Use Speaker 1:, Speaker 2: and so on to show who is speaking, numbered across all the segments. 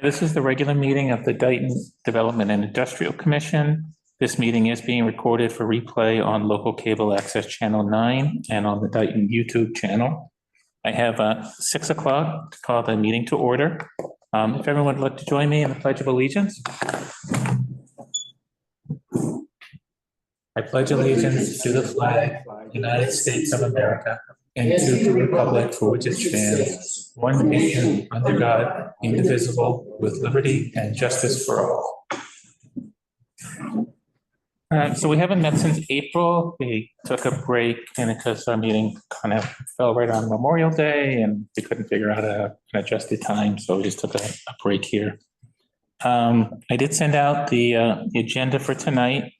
Speaker 1: This is the regular meeting of the Dighton Development and Industrial Commission. This meeting is being recorded for replay on local cable access channel 9 and on the Dighton YouTube channel. I have 6 o'clock to call the meeting to order. If everyone would like to join me in the Pledge of Allegiance. I pledge allegiance to the flag of the United States of America and to the republic for which it stands, one nation under God, indivisible, with liberty and justice for all. So we haven't met since April. We took a break and because our meeting kind of fell right on Memorial Day and we couldn't figure out an adjusted time, so we just took a break here. I did send out the agenda for tonight.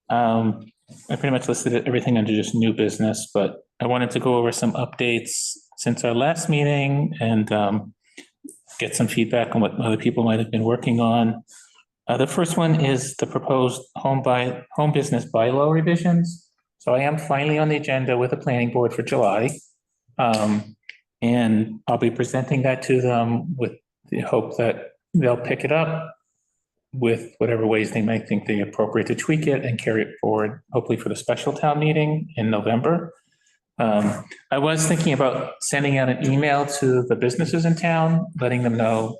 Speaker 1: I pretty much listed everything under just new business, but I wanted to go over some updates since our last meeting and get some feedback on what other people might have been working on. The first one is the proposed home business bylaw revisions. So I am finally on the agenda with the planning board for July. And I'll be presenting that to them with the hope that they'll pick it up with whatever ways they might think they appropriate to tweak it and carry it forward, hopefully for the special town meeting in November. I was thinking about sending out an email to the businesses in town, letting them know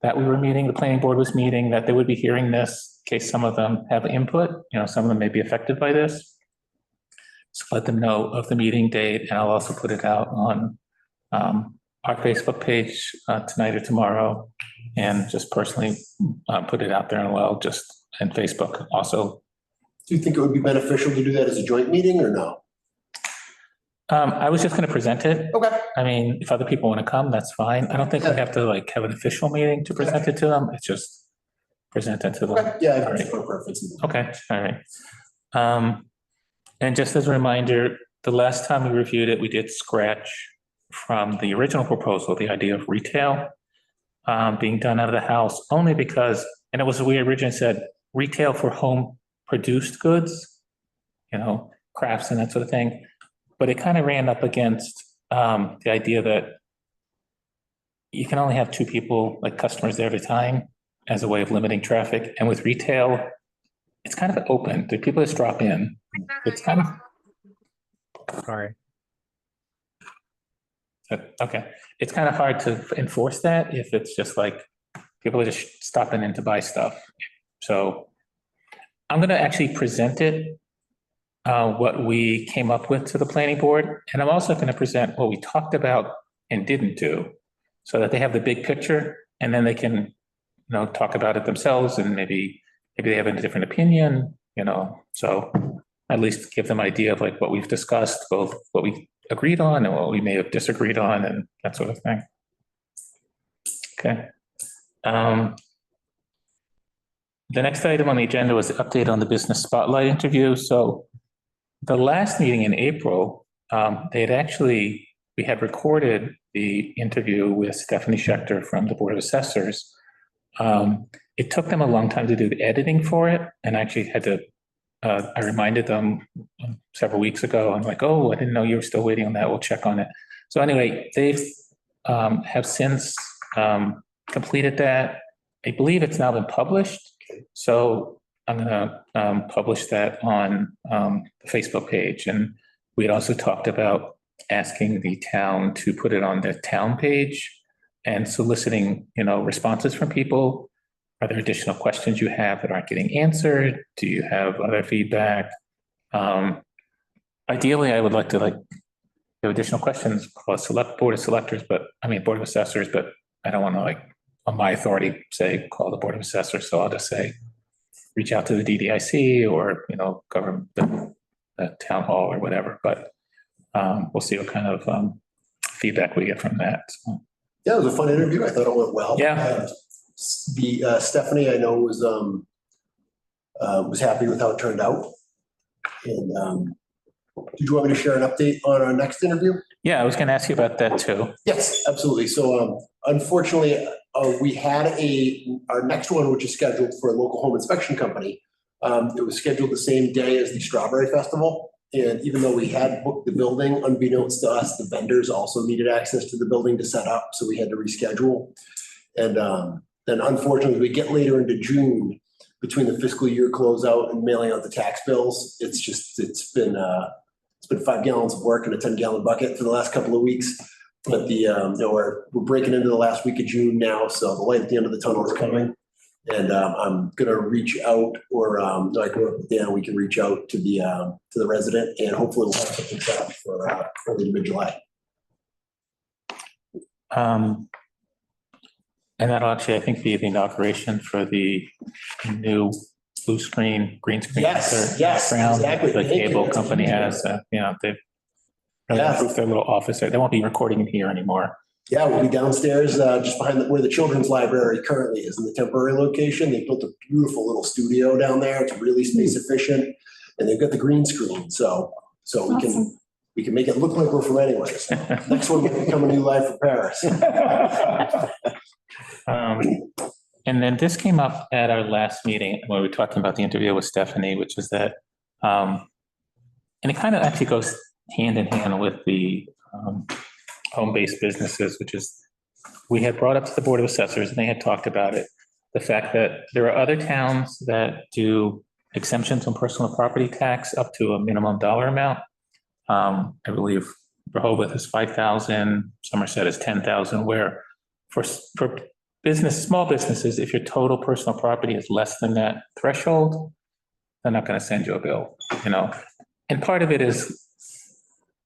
Speaker 1: that we were meeting, the planning board was meeting, that they would be hearing this in case some of them have input. You know, some of them may be affected by this. So let them know of the meeting date, and I'll also put it out on our Facebook page tonight or tomorrow, and just personally put it out there and and Facebook also.
Speaker 2: Do you think it would be beneficial to do that as a joint meeting or no?
Speaker 1: I was just going to present it.
Speaker 2: Okay.
Speaker 1: I mean, if other people want to come, that's fine. I don't think we have to have an official meeting to present it to them. It's just present it to them.
Speaker 2: Okay. Yeah, I have no preference.
Speaker 1: Okay, all right. And just as a reminder, the last time we reviewed it, we did scratch from the original proposal, the idea of retail being done out of the house, only because, and it was, we originally said retail for home produced goods, you know, crafts and that sort of thing. But it kind of ran up against the idea that you can only have 2 people, like customers there at a time, as a way of limiting traffic. And with retail, it's kind of open. The people just drop in. It's kind of, sorry. Okay. It's kind of hard to enforce that if it's just like people are just stopping in to buy stuff. So I'm going to actually present it, what we came up with to the planning board. And I'm also going to present what we talked about and didn't do so that they have the big picture and then they can, you know, talk about it themselves and maybe they have a different opinion, you know, so at least give them an idea of like what we've discussed, both what we agreed on and what we may have disagreed on and that sort of thing. Okay. The next item on the agenda was the update on the business spotlight interview. So the last meeting in April, we had recorded the interview with Stephanie Schechter from the Board of Assessors. It took them a long time to do the editing for it, and I actually had to, I reminded them several weeks ago, I'm like, oh, I didn't know you were still waiting on that, we'll check on it. So anyway, they've have since completed that. I believe it's now been published, so I'm gonna publish that on the Facebook page. And we had also talked about asking the town to put it on the town page and soliciting, you know, responses from people. Are there additional questions you have that aren't getting answered? Do you have other feedback? Ideally, I would like to have additional questions for board of selectors, board of assessors, but I don't want to on my authority say call the board of assessors. So I'll just say reach out to the DDIC or, you know, government, the town hall or whatever, but we'll see what kind of feedback we get from that. So.
Speaker 2: Yeah, it was a fun interview. I thought it went well.
Speaker 1: Yeah.
Speaker 2: The Stephanie I know was happy with how it turned out. And did you want me to share an update on our next interview?
Speaker 1: Yeah, I was going to ask you about that too.
Speaker 2: Yes, absolutely. So unfortunately, we had our next one, which is scheduled for a local home inspection company. It was scheduled the same day as the Strawberry Festival. And even though we had booked the building, unbeknownst to us, the vendors also needed access to the building to set up. So we had to reschedule. And then unfortunately, we get later into June between the fiscal year closeout and mailing out the tax bills. It's been 5 gallons of work in a 10-gallon bucket for the last couple of weeks. But we're breaking into the last week of June now, so the light at the end of the tunnel is coming. And I'm gonna reach out, or I can work with Dan. We can reach out to the resident, and hopefully we'll have something set up for early to mid-July.
Speaker 1: And that'll actually, I think, be the inauguration for the new blue screen, green screen.
Speaker 2: Yes,
Speaker 1: background
Speaker 2: exactly.
Speaker 1: The cable company has, they've improved their little office there. They won't be recording in here anymore.
Speaker 2: Yeah, we'll be downstairs, just behind where the children's library currently is in the temporary location. They built a beautiful little studio down there. It's really space efficient, and they've got the green screen, so we can make it look like we're from anywhere. So next one will become a new life for Paris.
Speaker 1: And then this came up at our last meeting when we were talking about the interview with Stephanie, which is that, and it kind of actually goes hand in hand with the home-based businesses, which is, we had brought up to the Board of Assessors, and they had talked about it, the fact that there are other towns that do exemptions on personal property tax up to a minimum dollar amount. I believe Rehoboth is 5,000, Somerset is 10,000, where for small businesses, if your total personal property is less than that threshold, they're not going to send you a bill, And part of it is,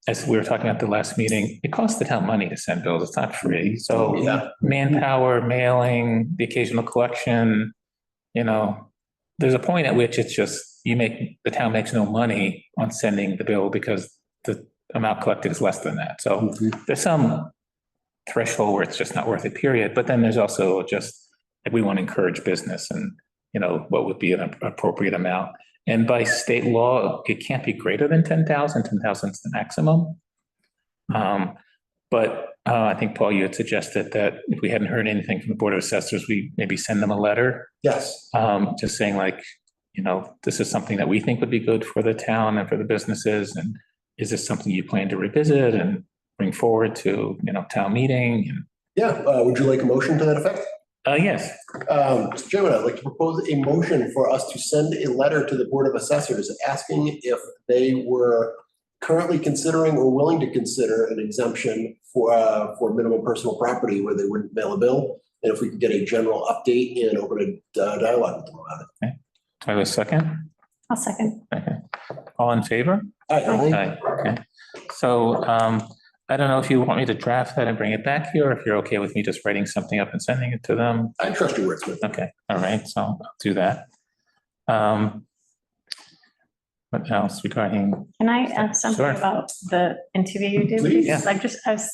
Speaker 1: as we were talking about the last meeting, it costs the town money to send bills. It's not free. So manpower, mailing, the occasional collection, there's a point at which it's just, the town makes no money on sending the bill because the amount collected is less than that. So there's some threshold where it's just not worth it, period. But then there's also just, like, we want to encourage business and, what would be an appropriate amount. And by state law, it can't be greater than 10,000. 10,000 is the maximum. But I think, Paul, you had suggested that if we hadn't heard anything from the Board of Assessors, we maybe send them a letter.
Speaker 2: Yes.
Speaker 1: Just saying, like, this is something that we think would be good for the town and for the businesses. And is this something you plan to revisit and bring forward to, town meeting?
Speaker 2: Yeah. Would you like a motion to that effect?
Speaker 1: Yes.
Speaker 2: Mr. Chairman, I'd like to propose a motion for us to send a letter to the Board of Assessors asking if they were currently considering or willing to consider an exemption for minimum personal property where they wouldn't mail a bill, and if we could get a general update and open a dialogue with them about it.
Speaker 1: Okay. Do I have a second?
Speaker 3: I'll second.
Speaker 1: Okay. All in favor?
Speaker 2: Aye.
Speaker 1: Aye. Okay. So I don't know if you want me to draft that and bring it back here, or if you're okay with me just writing something up and sending it to them.
Speaker 2: I trust your words with me.
Speaker 1: Okay. All right. So I'll do that. What else regarding?
Speaker 3: Can I add something
Speaker 1: Sure.
Speaker 3: about the interview you did?
Speaker 2: Please.
Speaker 3: Because I was,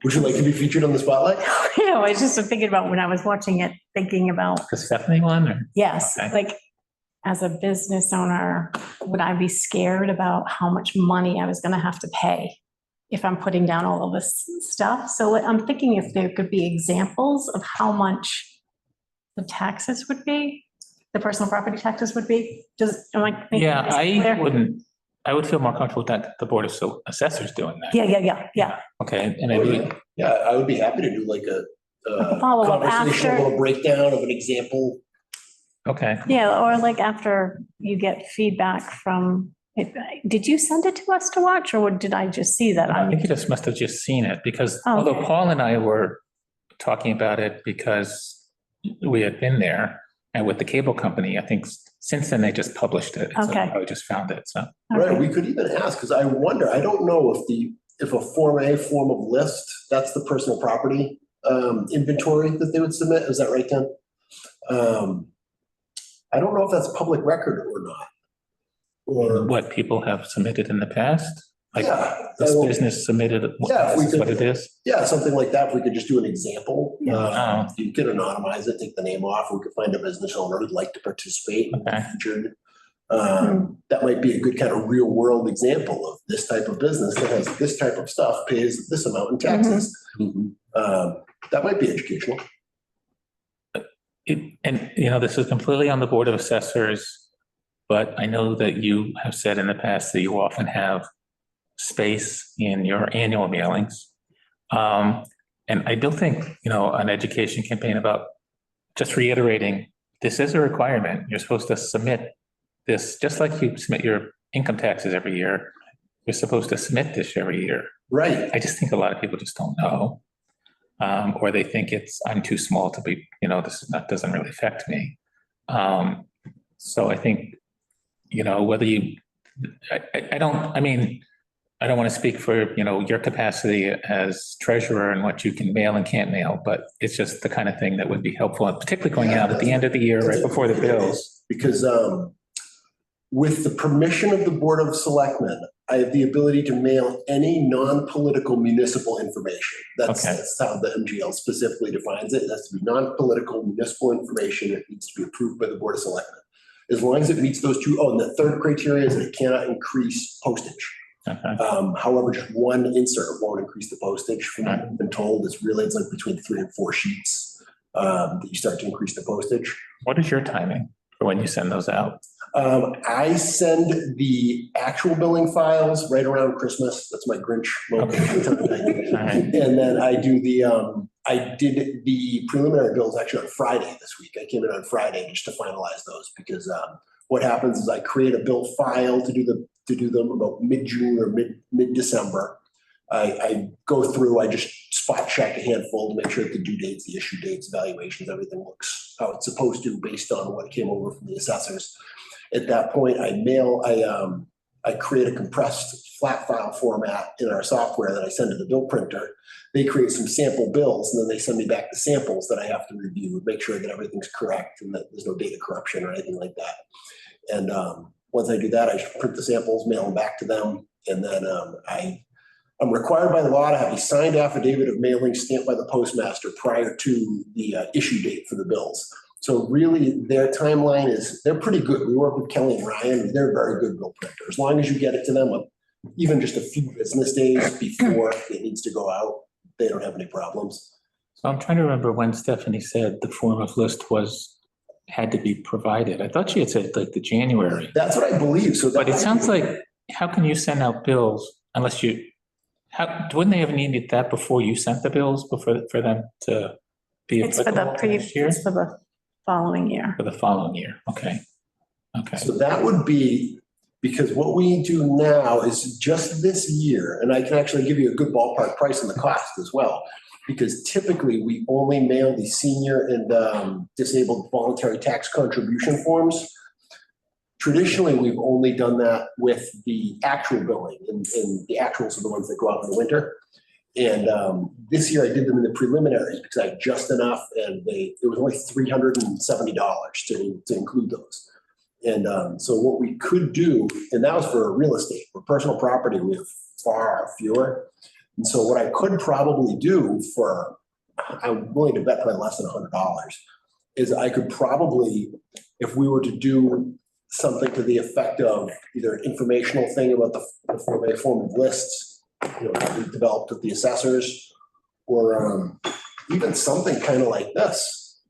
Speaker 2: Would you like to be featured on the spotlight?
Speaker 3: I was just thinking about when I was watching it, thinking about,
Speaker 1: The Stephanie one, or?
Speaker 3: yes,
Speaker 1: Okay.
Speaker 3: like, as a business owner, would I be scared about how much money I was gonna have to pay if I'm putting down all of this stuff? So I'm thinking if there could be examples of how much the taxes would be, the personal property taxes would be, am I making
Speaker 1: Yeah,
Speaker 3: this
Speaker 1: I
Speaker 3: clear?
Speaker 1: would feel more comfortable with that, the Board of Assessors doing that.
Speaker 3: Yeah.
Speaker 1: Okay, and I would,
Speaker 2: Yeah, I would be happy to do like a
Speaker 3: Follow-up
Speaker 2: conversation, a
Speaker 3: after.
Speaker 2: little breakdown of an example.
Speaker 1: okay.
Speaker 3: Yeah, or like after you get feedback from, did you send it to us to watch, or did I just see that?
Speaker 1: I think you just must have just seen it, because
Speaker 3: Oh,
Speaker 1: although
Speaker 3: okay.
Speaker 1: Paul and I were talking about it because we had been there, and with the cable company, I think since then they just published it. So
Speaker 3: Okay.
Speaker 1: I just found it, so.
Speaker 2: Right,
Speaker 3: Okay.
Speaker 2: we could even ask, because I wonder, I don't know if a Form A form of list, that's the personal property inventory that they would submit, is that right, Ken? I don't know if that's public record or not. Or,
Speaker 1: What people have submitted in the past? Like
Speaker 2: yeah,
Speaker 1: this
Speaker 2: well,
Speaker 1: business submitted,
Speaker 2: Yeah, if we
Speaker 1: this is what
Speaker 2: could-
Speaker 1: it is?
Speaker 2: yeah, something like that, if we could just do an example.
Speaker 1: Yeah.
Speaker 2: You could anonymize it, take the name off, we could find a business owner who'd like to participate and be
Speaker 1: Okay.
Speaker 2: featured. That might be a good kind of real world example of this type of business that has this type of stuff, pays this amount in taxes. That might be educational.
Speaker 1: This is completely on the Board of Assessors, but I know that you have said in the past that you often have space in your annual mailings. And I don't think, an education campaign about just reiterating, this is a requirement. You're supposed to submit this, just like you submit your income taxes every year. You're supposed to submit this every year.
Speaker 2: Right.
Speaker 1: I just think a lot of people just don't know. Or they think I'm too small to be, that doesn't really affect me. So I think, whether I don't want to speak for, your capacity as treasurer and what you can mail and can't mail, but it's just the kind of thing that would be helpful, and particularly going out at the end of the year, right before the bills.
Speaker 2: Because with the permission of the Board of Selectmen, I have the ability to mail any non-political municipal information. That's how the MGL specifically defines it. It has to be non-political municipal information. It needs to be approved by the Board of Selectmen. As long as it meets those two. Oh, and the third criteria is that it cannot increase postage.
Speaker 1: Okay.
Speaker 2: However, just one insert won't increase the postage. From what I've been told, it's like between 3 and 4 sheets that you start to increase the postage.
Speaker 1: What is your timing for when you send those out?
Speaker 2: I send the actual billing files right around Christmas. That's my Grinch moment.
Speaker 1: Right.
Speaker 2: And then I do I did the preliminary bills actually on Friday this week. I came in on Friday just to finalize those because what happens is I create a bill file to do them about mid-June or mid-December. I go through, I just spot check a handful to make sure that the due dates, the issue dates, valuations, everything looks how it's supposed to based on what came over from the assessors. At that point, I create a compressed flat file format in our software that I send to the bill printer. They create some sample bills, and then they send me back the samples that I have to review, make sure that everything's correct and that there's no data corruption or anything like that. And once I do that, I print the samples, mail them back to them, and then I'm required by law to have a signed affidavit of mailing stamped by the postmaster prior to the issue date for the bills. So really, their timeline they're pretty good. We work with Kelly and Ryan. They're very good bill printer. As long as you get it to them even just a few business days before it needs to go out, they don't have any problems.
Speaker 1: So I'm trying to remember when Stephanie said the form of list had to be provided. I thought she had said like the January.
Speaker 2: That's what I believe.
Speaker 1: But it sounds like, how can you send out bills unless wouldn't they have needed that before you sent the bills for them to be
Speaker 3: It's for it's for the following year.
Speaker 1: For the following year. Okay.
Speaker 2: So that would be, because what we do now is just this year, and I can actually give you a good ballpark price on the cost as well, because typically we only mail the senior and disabled voluntary tax contribution forms. Traditionally, we've only done that with the actual billing, and the actuals are the ones that go out in the winter. And this year I did them in the preliminaries because I had just enough, and it was only $370 to include those. And so what we could do, and that was for real estate, for personal property, we have far fewer. And so what I could probably do I'm willing to bet probably less than $100, is I could probably, if we were to do something to the effect of either an informational thing about the form of lists, that we developed with the assessors, or even something kind of like this,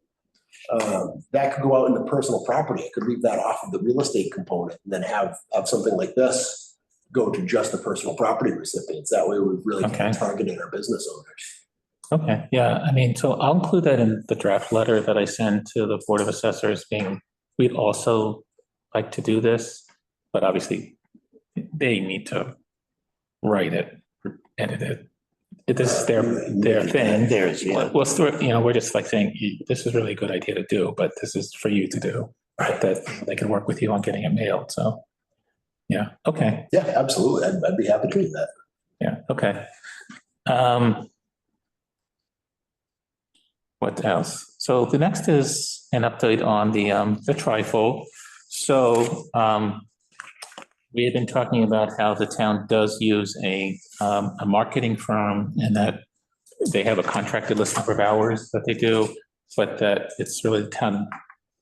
Speaker 2: that could go out into personal property. I could leave that off of the real estate component and then have something like this go to just the personal property recipients. That way we've really targeted our business owners.
Speaker 1: Okay, yeah, so I'll include that in the draft letter that I send to the Board of Assessors, we'd also like to do this, but obviously they need to write it, edit it. This is their thing. We're just like saying, this is really a good idea to do, but this is for you to do. Right. That they can work with you on getting it mailed. So, yeah. Okay.
Speaker 2: Yeah, absolutely. I'd be happy to do that.
Speaker 1: Yeah. Okay. What else? So the next is an update on the trifold. So we had been talking about how the town does use a marketing firm, and that they have a contracted list number of hours that they do, but that it's really the town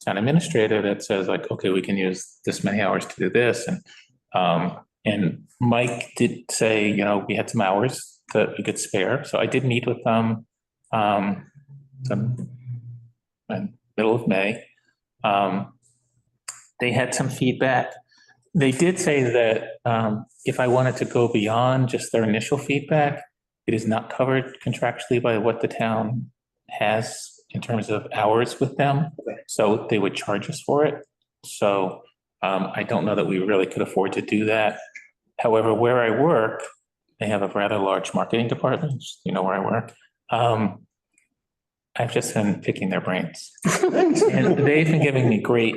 Speaker 1: administrator that says like, okay, we can use this many hours to do this. And Mike did say, we had some hours that we could spare. So I did meet with them in middle of May. They had some feedback. They did say that if I wanted to go beyond just their initial feedback, it is not covered contractually by what the town has in terms of hours with them. So they would charge us for it. So I don't know that we really could afford to do that. However, where I work, they have a rather large marketing department. You know where I work. I've just been picking their brains. And they've been giving me great,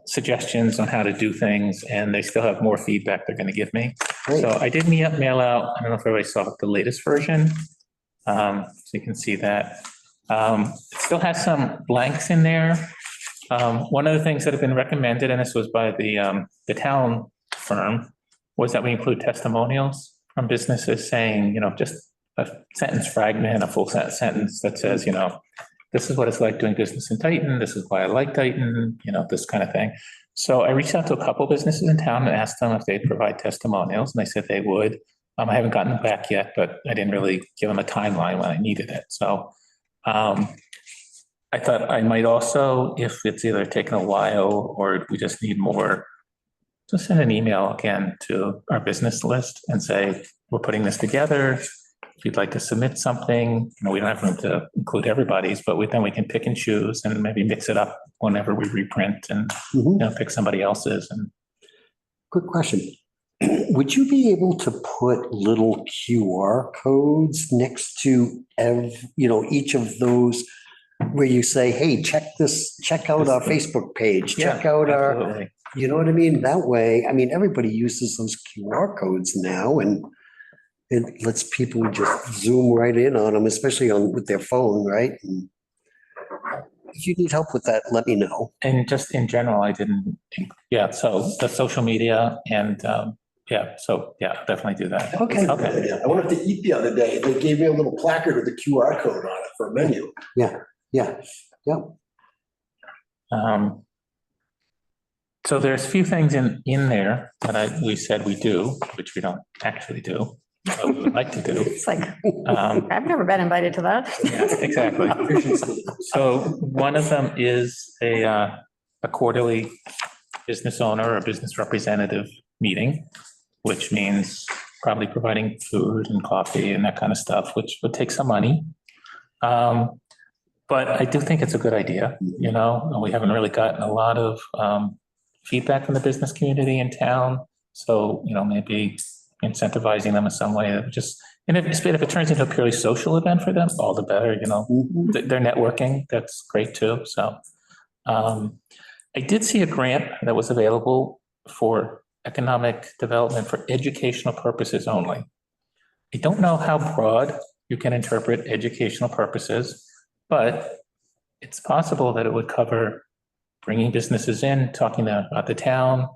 Speaker 1: suggestions on how to do things, and they still have more feedback they're going to give me.
Speaker 2: Great.
Speaker 1: So I did mail out, I don't know if everybody saw the latest version. So you can see that. It still has some blanks in there. One of the things that have been recommended, and this was by the town firm, was that we include testimonials from businesses saying, just a sentence fragment, a full sentence that says, this is what it's like doing business in Dighton. This is why I like Dighton, this kind of thing. So I reached out to a couple businesses in town and asked them if they'd provide testimonials, and they said they would. I haven't gotten them back yet, but I didn't really give them a timeline when I needed it. So I thought I might also, if it's either taken a while or we just need more, just send an email again to our business list and say, we're putting this together. If you'd like to submit something, we don't have room to include everybody's, but then we can pick and choose and maybe mix it up whenever we reprint and pick somebody else's. And
Speaker 4: quick question. Would you be able to put little QR codes next to each of those where you say, hey, check out our Facebook page, check out
Speaker 1: absolutely.
Speaker 4: You know what I mean? That way, everybody uses those QR codes now, and it lets people just zoom right in on them, especially with their phone, right? And if you need help with that, let me know.
Speaker 1: And just in general, I didn't think, so the social media and, definitely do that.
Speaker 4: Okay.
Speaker 2: I went up to eat the other day. They gave me a little placard with a QR code on it for a menu.
Speaker 4: Yeah.
Speaker 1: So there's a few things in there that we said we do, which we don't actually do, but we would like to do.
Speaker 3: It's like, I've never been invited to that.
Speaker 1: Yeah, exactly. So one of them is a quarterly business owner or business representative meeting, which means probably providing food and coffee and that kind of stuff, which would take some money. But I do think it's a good idea, and we haven't really gotten a lot of feedback from the business community in town. So, maybe incentivizing them in some way that and if it turns into a purely social event for them, all the better, they're networking. That's great too. So I did see a grant that was available for economic development for educational purposes only. I don't know how broad you can interpret educational purposes, but it's possible that it would cover bringing businesses in, talking about the town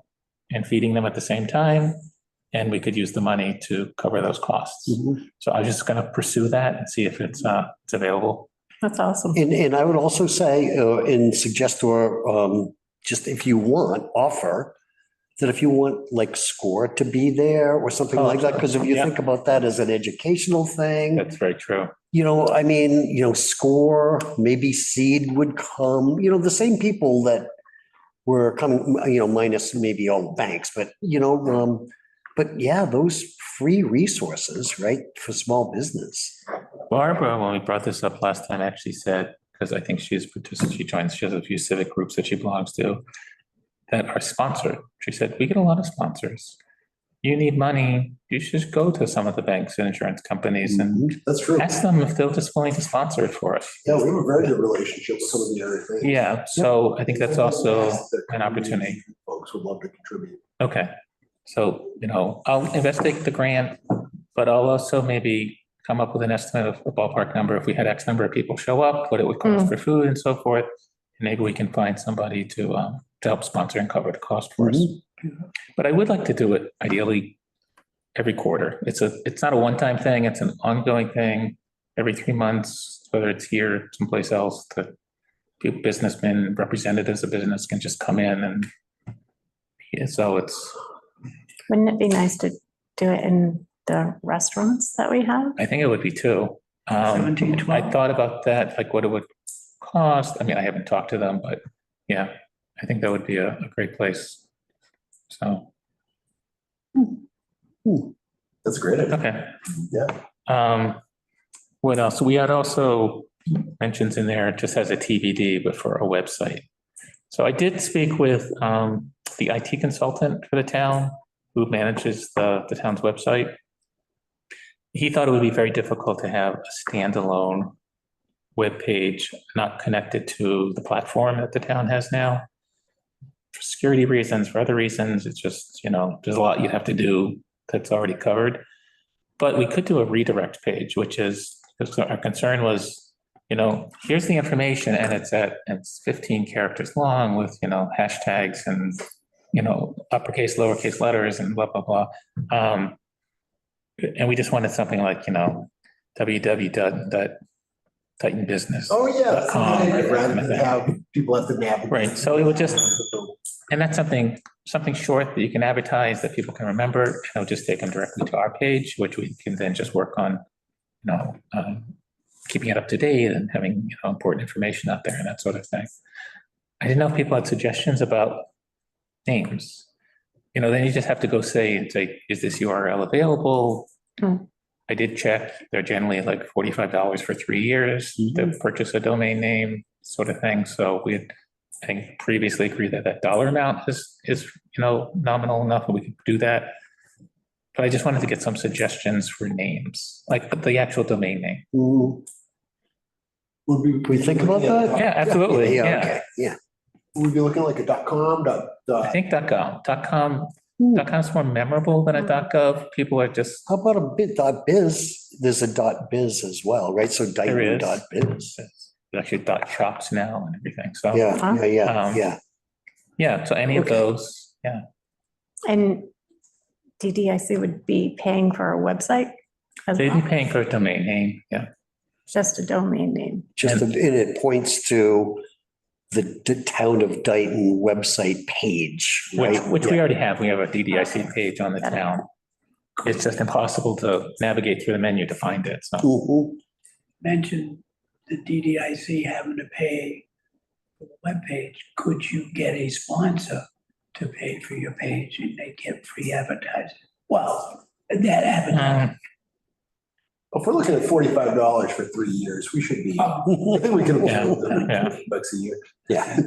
Speaker 1: and feeding them at the same time. And we could use the money to cover those costs. So I was just going to pursue that and see if it's available.
Speaker 3: That's awesome.
Speaker 4: And I would also say and suggest or just if you want, offer that if you want like SCORE to be there or something like that, because if you think about that as an educational thing.
Speaker 1: That's very true.
Speaker 4: SCORE, maybe SEED would come, the same people that were coming, minus maybe all the banks, but, those free resources, right, for small business.
Speaker 1: Barbara, when we brought this up last time, actually said, because I think she has a few civic groups that she belongs to that are sponsored. She said, we get a lot of sponsors. You need money, you should just go to some of the banks and insurance companies and
Speaker 2: That's true.
Speaker 1: ask them if they're just willing to sponsor it for us.
Speaker 2: Yeah, we have a very good relationship with some of the other things.
Speaker 1: Yeah, so I think that's also an opportunity.
Speaker 2: Folks would love to contribute.
Speaker 1: Okay, so, I'll investigate the grant, but I'll also maybe come up with an estimate of a ballpark number. If we had X number of people show up, what it would cost for food and so forth. Maybe we can find somebody to help sponsor and cover the cost for us. But I would like to do it ideally every quarter. It's not a one-time thing. It's an ongoing thing. Every 3 months, whether it's here, someplace else, the businessmen, representatives of business can just come in and so it's.
Speaker 3: Wouldn't it be nice to do it in the restaurants that we have?
Speaker 1: I think it would be too.
Speaker 5: 17, 12.
Speaker 1: I thought about that, like what it would cost. I mean, I haven't talked to them, but yeah, I think that would be a great place. So.
Speaker 2: That's a great idea.
Speaker 1: Okay.
Speaker 2: Yeah.
Speaker 1: What else? We had also mentions in there, it just has a TBD, but for a website. So I did speak with the IT consultant for the town who manages the town's website. He thought it would be very difficult to have a standalone web page not connected to the platform that the town has now. For security reasons, for other reasons, it's just, there's a lot you'd have to do that's already covered. But we could do a redirect page, which is, because our concern was, here's the information and it's 15 characters long with, hashtags and, uppercase, lowercase letters and blah, blah, blah. And we just wanted something like, www.dightonbusiness.
Speaker 2: Oh, yeah.
Speaker 1: .com.
Speaker 2: Rather than have people have to navigate.
Speaker 1: Right, so it would just, and that's something short that you can advertise that people can remember, and it'll just take them directly to our page, which we can then just work on, keeping it up to date and having, important information out there and that sort of thing. I didn't know if people had suggestions about names. Then you just have to go say, is this URL available? I did check, they're generally like $45 for 3 years to purchase a domain name, sort of thing. So we had, I think, previously agreed that dollar amount is nominal enough that we could do that. But I just wanted to get some suggestions for names, like the actual domain name.
Speaker 2: Would
Speaker 4: we think about that?
Speaker 1: Yeah, absolutely.
Speaker 4: Yeah,
Speaker 1: Yeah.
Speaker 4: okay, yeah.
Speaker 2: We'd be looking like a .com,
Speaker 1: I think .com. .com's more memorable than a .gov. People are just.
Speaker 4: How about a bit .biz? There's a .biz as well, right? So
Speaker 1: There is.
Speaker 4: Dighton.biz.
Speaker 1: There's actually .shops now and everything. So
Speaker 4: Yeah.
Speaker 1: So any of those, yeah.
Speaker 3: And DDIC would be paying for a website as
Speaker 1: They'd be
Speaker 3: well,
Speaker 1: paying for a domain name. Yeah.
Speaker 3: just a domain name.
Speaker 4: And it points to the town of Dighton website page, right?
Speaker 1: Which we already have. We have a DDIC page on the town. It's just impossible to navigate through the menu to find it. So
Speaker 4: Mhm.
Speaker 5: Mentioned the DDIC having to pay for the webpage. Could you get a sponsor to pay for your page and they get free advertising? Well, that advertising.
Speaker 2: if we're looking at $45 for 3 years, we should be, I think we can afford
Speaker 1: Yeah.
Speaker 2: $50 a year.
Speaker 4: Yeah.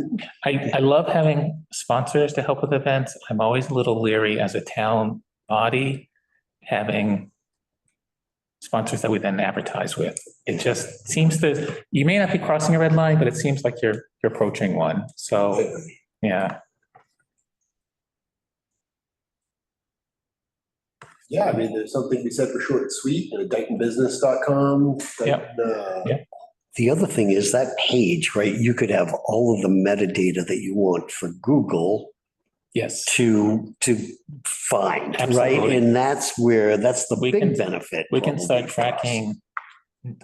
Speaker 1: I love having sponsors to help with events. I'm always a little leery as a town body having sponsors that we then advertise with. It just seems that you may not be crossing a red line, but it seems like you're approaching one. So, yeah.
Speaker 2: Yeah, I mean, there's something we said for short and sweet, DightonBusiness.com.
Speaker 1: Yep.
Speaker 4: The other thing is that page, right? You could have all of the metadata that you want for Google
Speaker 1: Yes.
Speaker 4: to find, right?
Speaker 1: Absolutely.
Speaker 4: And that's the
Speaker 1: We
Speaker 4: big
Speaker 1: can-
Speaker 4: benefit.
Speaker 1: We can start
Speaker 4: probably for us.
Speaker 1: tracking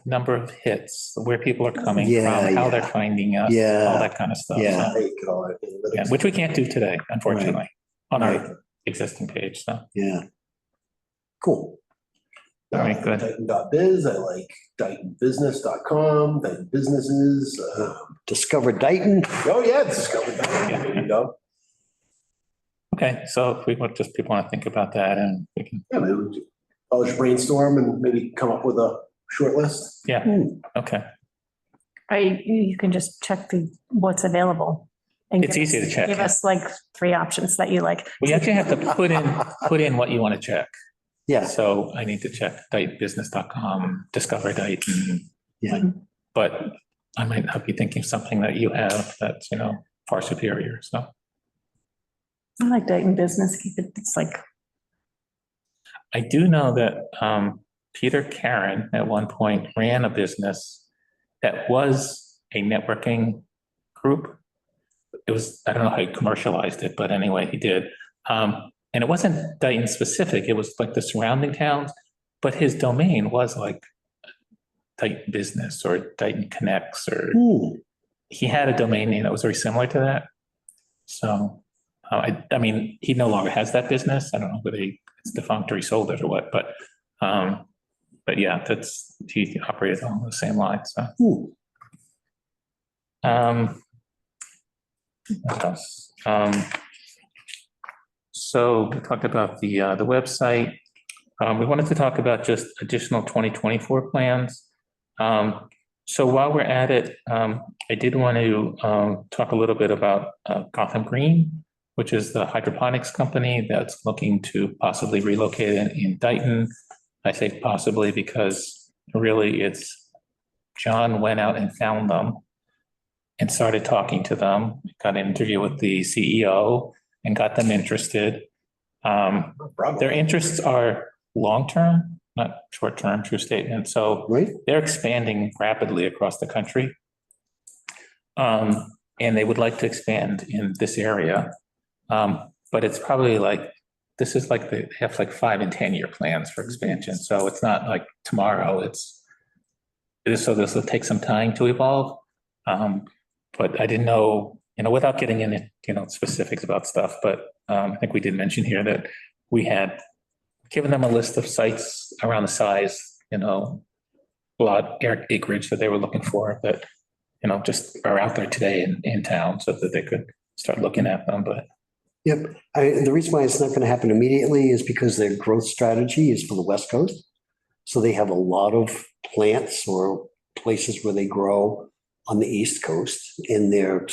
Speaker 1: number of hits, where people are coming
Speaker 4: Yeah,
Speaker 1: from, how
Speaker 4: yeah.
Speaker 1: they're finding us,
Speaker 4: Yeah,
Speaker 1: all that kind of stuff.
Speaker 4: yeah.
Speaker 1: So,
Speaker 2: Take all our
Speaker 1: yeah,
Speaker 2: analytics.
Speaker 1: which we can't do today, unfortunately, on
Speaker 4: Right.
Speaker 1: our existing page. So,
Speaker 4: Yeah. Cool.
Speaker 1: very good.
Speaker 2: Dighton.biz, I like DightonBusiness.com, Dighton Businesses.
Speaker 4: Discover Dighton.
Speaker 2: Oh, yeah, Discover Dighton.
Speaker 1: Yeah.
Speaker 2: There you go.
Speaker 1: Okay, so if we want, just people want to think about that, and we can,
Speaker 2: Yeah, maybe we I'll just brainstorm and maybe come up with a short list.
Speaker 1: yeah, okay.
Speaker 3: You can just check what's available. And
Speaker 1: It's
Speaker 3: give
Speaker 1: easy
Speaker 3: us-
Speaker 1: to check,
Speaker 3: Give
Speaker 1: yeah.
Speaker 3: us like 3 options that you like.
Speaker 1: We actually have to put in what you want to check.
Speaker 4: Yeah.
Speaker 1: So I need to check DightonBusiness.com, Discover Dighton.
Speaker 4: Yeah.
Speaker 1: But I might not be thinking something that you have that's, far superior, so.
Speaker 3: I like Dighton Business, keep it, it's like,
Speaker 1: I do know that Peter Karen at one point ran a business that was a networking group. It was, I don't know how he commercialized it, but anyway, he did. And it wasn't Dighton specific, it was like the surrounding towns, but his domain was like Dighton Business or Dighton Connects, or he had a domain name that was very similar to that. So, I mean, he no longer has that business. I don't know whether it's defunct or he sold it or what, but yeah, he operated along the same lines, so. What else? So we talked about the website. We wanted to talk about just additional 2024 plans. So while we're at it, I did want to talk a little bit about Gotham Green, which is the hydroponics company that's looking to possibly relocate in Dighton. I say possibly because really it's John went out and found them and started talking to them, got an interview with the CEO and got them interested.
Speaker 2: Bravo.
Speaker 1: Their interests are long-term, not short-term, true statement. So
Speaker 4: Right?
Speaker 1: they're expanding rapidly across the country. And they would like to expand in this area. But it's probably like, this is like, they have like 5 and 10-year plans for expansion. So it's not like tomorrow, so this will take some time to evolve. But I didn't know, without getting into, specifics about stuff, but I think we did mention here that we had given them a list of sites around the size, lot acreage that they were looking for that, just are out there today in town so that they could start looking at them, but.
Speaker 4: Yep. The reason why it's not going to happen immediately is because their growth strategy is for the West Coast. So they have a lot of plants or places where they grow on the East Coast, and they're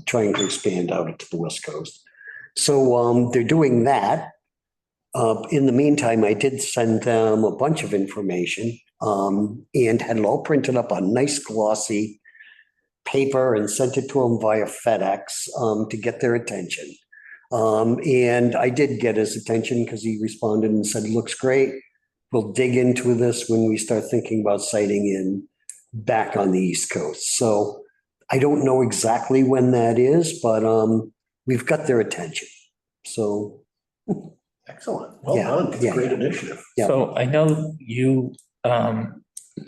Speaker 4: trying to expand out to the West Coast. So they're doing that. In the meantime, I did send them a bunch of information and had it all printed up on nice glossy paper and sent it to them via FedEx to get their attention. And I did get his attention because he responded and said, looks great. We'll dig into this when we start thinking about siting in back on the East Coast. So I don't know exactly when that is, but we've got their attention. So.
Speaker 2: Excellent. Well
Speaker 4: Yeah,
Speaker 2: done. It's a
Speaker 4: yeah.
Speaker 2: great initiative.
Speaker 4: Yeah.
Speaker 1: So I know you, and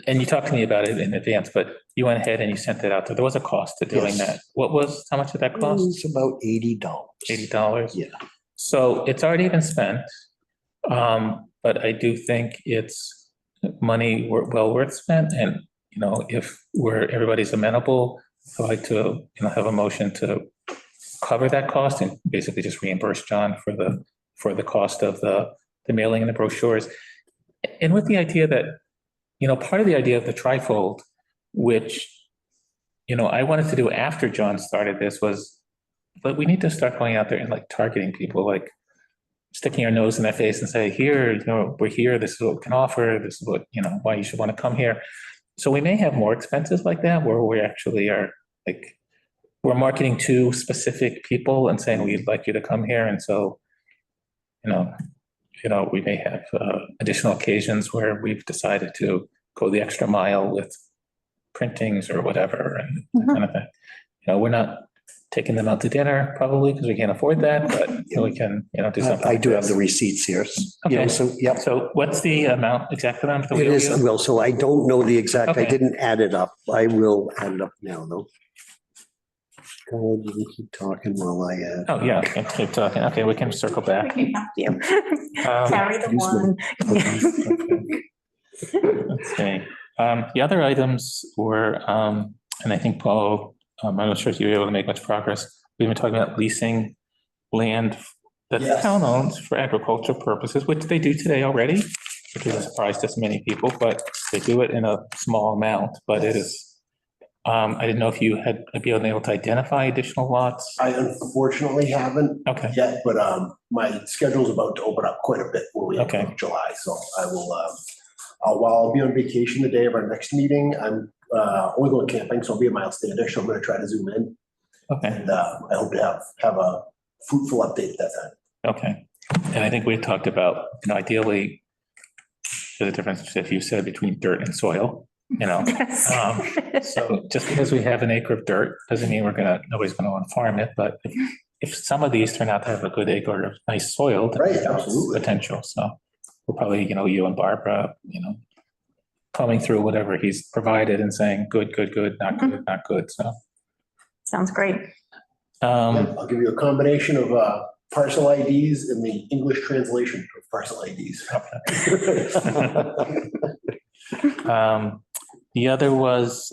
Speaker 1: you talked to me about it in advance, but you went ahead and you sent it out. There was a cost to doing
Speaker 4: Yes.
Speaker 1: that. How much did that cost?
Speaker 4: It's about $80.
Speaker 1: $80?
Speaker 4: Yeah.
Speaker 1: So it's already been spent. But I do think it's money well worth spent. And, if everybody's amenable, I'd like to, have a motion to cover that cost and basically just reimburse John for the cost of the mailing and the brochures. And with the idea that, part of the idea of the trifold, which, I wanted to do after John started this was, but we need to start going out there and like targeting people, like sticking our nose in their face and say, here, we're here, this is what we can offer, this is what, why you should want to come here. So we may have more expenses like that where we actually are like, we're marketing to specific people and saying, we'd like you to come here. And so, we may have additional occasions where we've decided to go the extra mile with printings or whatever and that kind of thing. We're not taking them out to dinner probably because we can't afford that, but we can, do something.
Speaker 4: I do
Speaker 1: like
Speaker 4: have
Speaker 1: this.
Speaker 4: the receipts here.
Speaker 1: Okay.
Speaker 4: So, yeah.
Speaker 1: So what's the exact amount that we
Speaker 4: It
Speaker 1: owe
Speaker 4: is,
Speaker 1: you?
Speaker 4: well, so I don't know the exact, I
Speaker 1: Okay.
Speaker 4: didn't add it up. I will add it up now, though. Go ahead, you can keep talking while I add.
Speaker 1: Oh, yeah, okay, keep talking. Okay, we can circle
Speaker 3: We
Speaker 1: back.
Speaker 3: can help you.
Speaker 1: Um,
Speaker 3: Carry the one.
Speaker 1: Let's see. The other items were, and I think Paul, I'm not sure if you were able to make much progress. We've been talking about leasing land that the
Speaker 2: Yes.
Speaker 1: town owns for agricultural purposes, which they do today already, which is a surprise to so many people, but they do it in a small amount, but it is. I didn't know if you had been able to identify additional lots.
Speaker 2: I unfortunately haven't
Speaker 1: Okay,
Speaker 2: yet, but my schedule's about to open up quite a bit when we
Speaker 1: Okay.
Speaker 2: enter July. So I will, while I'll be on vacation the day of our next meeting, I'm only going camping, so I'll be at my outstander. So I'm going to try to zoom in.
Speaker 1: okay,
Speaker 2: And I hope to have a fruitful update at that time.
Speaker 1: okay. And I think we talked about, ideally, the difference, if you said, between dirt and soil,
Speaker 3: Yes.
Speaker 1: So just because we have an acre of dirt doesn't mean nobody's gonna want to farm it, but if some of these turn out to have a good acre of nice soil, then
Speaker 2: Right,
Speaker 1: that's
Speaker 2: absolutely.
Speaker 1: potential. So we'll probably, you and Barbara, combing through whatever he's provided and saying, good, not good, not good. So,
Speaker 3: Sounds great.
Speaker 2: I'll give you a combination of parcel IDs and the English translation of parcel IDs.
Speaker 1: The other was,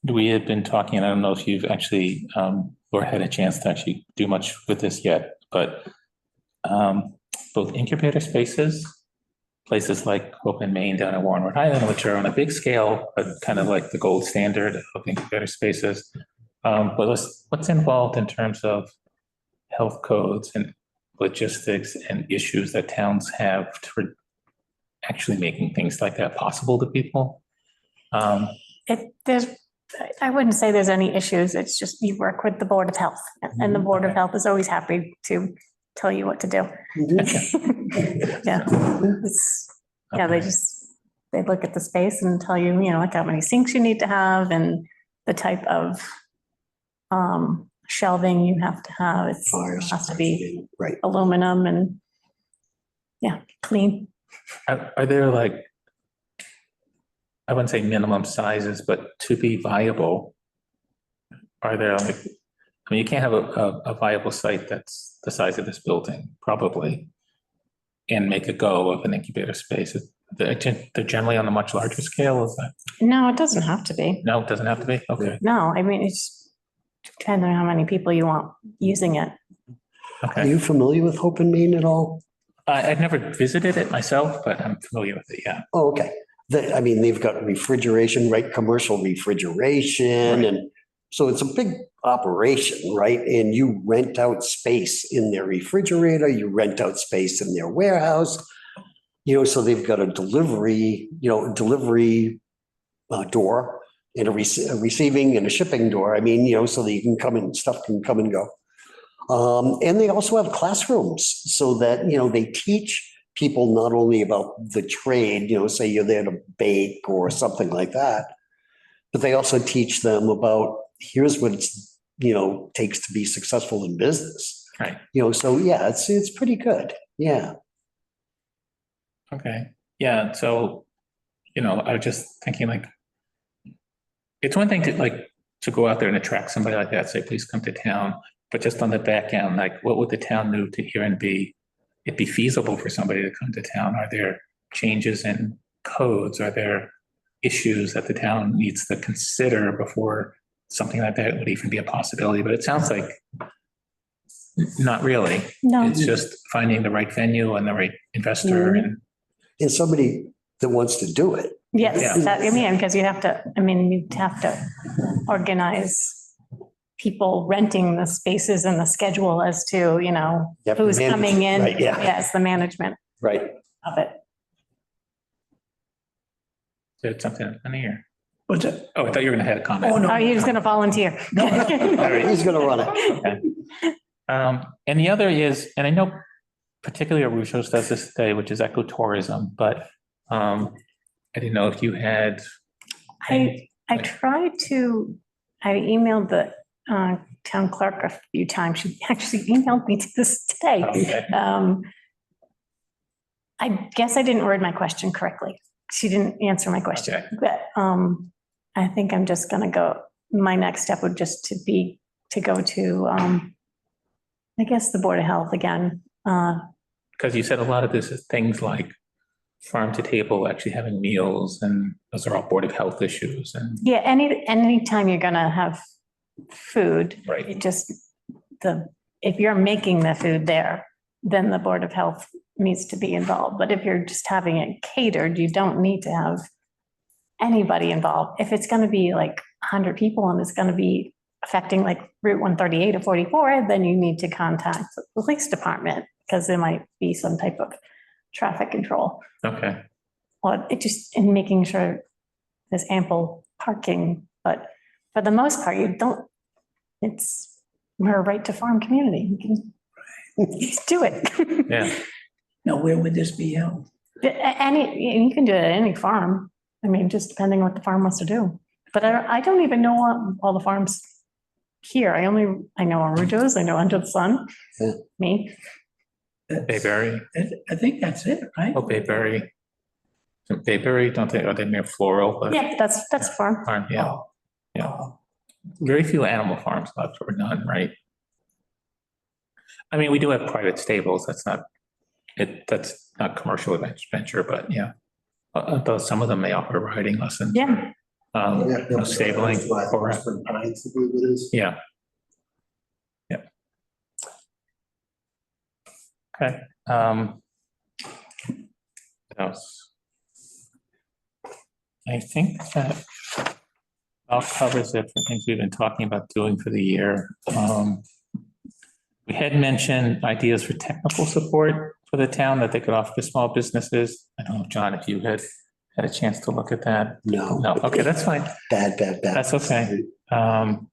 Speaker 1: we had been talking, and I don't know if you've actually, or had a chance to actually do much with this yet, but both incubator spaces places like Hope and Maine down in Warren, Rhode Island, which are on a big scale, but kind of like the gold standard of incubator spaces. But what's involved in terms of health codes and logistics and issues that towns have for actually making things like that possible to people?
Speaker 3: I wouldn't say there's any issues. It's just you work with the Board of Health, and the Board of Health is always happy to tell you what to do. Yeah.
Speaker 1: Okay.
Speaker 3: They look at the space and tell you, like how many sinks you need to have and the type of shelving you have to have. It has to be
Speaker 4: Right.
Speaker 3: aluminum and clean.
Speaker 1: Are there like, I wouldn't say minimum sizes, but to be viable, are there like, I mean, you can't have a viable site that's the size of this building, probably, and make a go of an incubator space. They're generally on a much larger scale, is that?
Speaker 3: No, it doesn't have to be.
Speaker 1: No, it doesn't have to be? Okay,
Speaker 3: No, I mean, it's depending on how many people you want using it.
Speaker 4: Are
Speaker 1: okay.
Speaker 4: you familiar with Hope and Maine at all?
Speaker 1: I've never visited it myself, but I'm familiar with it, yeah.
Speaker 4: Oh, okay. I mean, they've got refrigeration, right? Commercial refrigeration.
Speaker 1: Right.
Speaker 4: And so it's a big operation, right? And you rent out space in their refrigerator, you rent out space in their warehouse. So they've got a delivery door and a receiving and a shipping door. I mean, so that you can come in, stuff can come and go. And they also have classrooms so that, they teach people not only about the trade, say you're there to bake or something like that, but they also teach them about here's what it's, takes to be successful in business.
Speaker 1: Right.
Speaker 4: So yeah, it's pretty good. Yeah.
Speaker 1: Okay, yeah, so, I was just thinking like, it's one thing to go out there and attract somebody like that, say, please come to town, but just on the back end, like, what would the town do to hear and it'd be feasible for somebody to come to town? Are there changes in codes? Are there issues that the town needs to consider before something like that would even be a possibility? But it sounds like not really.
Speaker 3: No,
Speaker 1: It's just finding the right venue and the right investor and.
Speaker 4: And somebody that wants to do it.
Speaker 3: yes,
Speaker 1: Yeah.
Speaker 3: because you'd have to organize people renting the spaces and the schedule as to,
Speaker 4: You have to
Speaker 3: who's
Speaker 4: manage-
Speaker 3: coming in.
Speaker 4: Right, yeah.
Speaker 3: Yes, the management
Speaker 4: Right.
Speaker 3: of it.
Speaker 1: Is it something funny or?
Speaker 5: What's it?
Speaker 1: Oh, I thought you were gonna have a comment.
Speaker 5: Oh, no.
Speaker 3: Are you just going to volunteer?
Speaker 1: All right.
Speaker 4: He's going to run it.
Speaker 1: And the other is, and I know particularly Arusho's does this today, which is ecotourism, but I didn't know if you had.
Speaker 3: I emailed the town clerk a few times. She actually emailed me to this today.
Speaker 1: Okay.
Speaker 3: I guess I didn't word my question correctly. She didn't answer my question,
Speaker 1: Okay.
Speaker 3: but I think I'm just gonna go, my next step would just to go to, I guess, the Board of Health again.
Speaker 1: Because you said a lot of this is things like farm to table, actually having meals, and those are all Board of Health issues and.
Speaker 3: Yeah, anytime you're gonna have food,
Speaker 1: Right.
Speaker 3: it just, if you're making the food there, then the Board of Health needs to be involved. But if you're just having it catered, you don't need to have anybody involved. If it's gonna be like 100 people and it's gonna be affecting like Route 138 or 44, then you need to contact the police department because there might be some type of traffic control.
Speaker 1: Okay,
Speaker 3: Or it just, in making sure there's ample parking, but for the most part, we're a right to farm community. You can just do it.
Speaker 1: yeah,
Speaker 5: Now, where would this be held?
Speaker 3: You can do it at any farm. I mean, just depending on what the farm wants to do. But I don't even know all the farms here. I know Arujo's, I know Under the Sun,
Speaker 4: Yeah.
Speaker 3: me.
Speaker 1: Bayberry,
Speaker 5: I think that's it, right?
Speaker 1: oh, Bayberry. Bayberry, are they near Floral? But
Speaker 3: Yeah, that's a farm.
Speaker 1: farm, yeah,
Speaker 5: Oh.
Speaker 1: yeah.
Speaker 5: Oh,
Speaker 1: Very few animal farms left or none, right? I mean, we do have private stables. That's not commercial venture, but yeah. Though some of them may offer riding lessons.
Speaker 3: Yeah.
Speaker 1: Stabling for,
Speaker 2: Pines, I believe it is.
Speaker 1: yeah. Yeah. Okay. else? I think that all covers it for things we've been talking about doing for the year. We had mentioned ideas for technical support for the town that they could offer to small businesses. I don't know, John, if you had a chance to look at that.
Speaker 4: No.
Speaker 1: No, okay, that's fine.
Speaker 4: Bad.
Speaker 1: That's okay. Pearl.